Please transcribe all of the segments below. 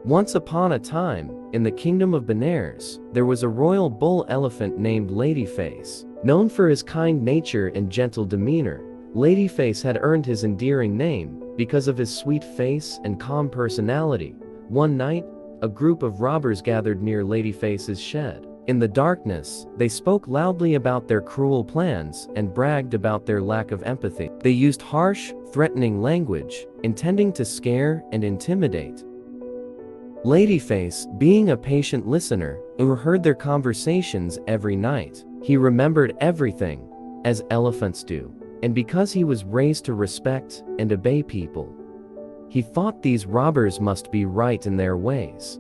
Once upon a time, in the kingdom of Benares, there was a royal bull elephant named Ladyface. Known for his kind nature and gentle demeanor, Ladyface had earned his endearing name because of his sweet face and calm personality. One night, a group of robbers gathered near Ladyface's shed. In the darkness, they spoke loudly about their cruel plans and bragged about their lack of empathy. They used harsh, threatening language, intending to scare and intimidate. Ladyface, being a patient listener, overheard their conversations every night. He remembered everything, as elephants do, and because he was raised to respect and obey people, he thought these robbers must be right in their ways.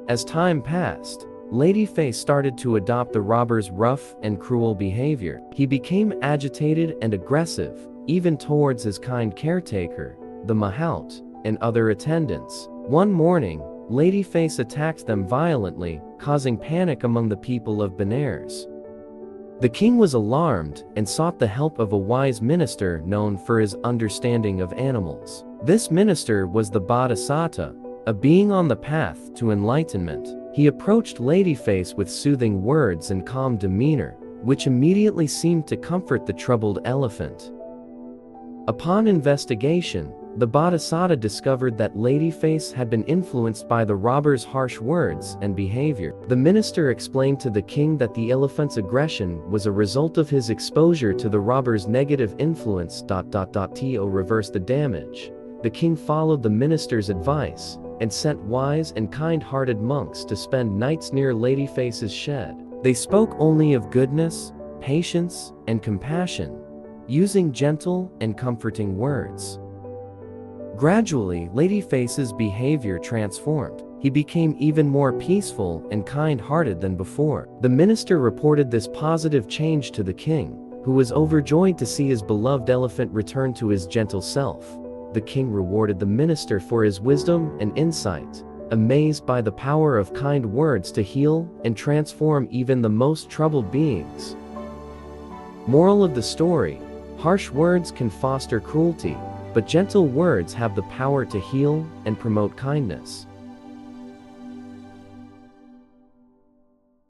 As time passed, Ladyface started to adopt the robbers' rough and cruel behavior. He became agitated and aggressive, even towards his kind caretaker, the mahout, and other attendants. One morning, Ladyface attacked them violently, causing panic among the people of Benares. The king was alarmed and sought the help of a wise minister known for his understanding of animals. This minister was the Bodhisattva, a being on the path to enlightenment. He approached Ladyface with soothing words and calm demeanor, which immediately seemed to comfort the troubled elephant. Upon investigation, the Bodhisattva discovered that Ladyface had been influenced by the robber's harsh words and behavior. The minister explained to the king that the elephant's aggression was a result of his exposure to the robber's negative influence. To reverse the damage, the king followed the minister's advice and sent wise and kind-hearted monks to spend nights near Ladyface's shed. They spoke only of goodness, patience, and compassion, using gentle and comforting words. Gradually, Ladyface's behavior transformed. He became even more peaceful and kind-hearted than before. The minister reported this positive change to the king, who was overjoyed to see his beloved elephant return to his gentle self. The king rewarded the minister for his wisdom and insight, amazed by the power of kind words to heal and transform even the most troubled beings. Moral of the story: harsh words can foster cruelty, but gentle words have the power to heal and promote kindness.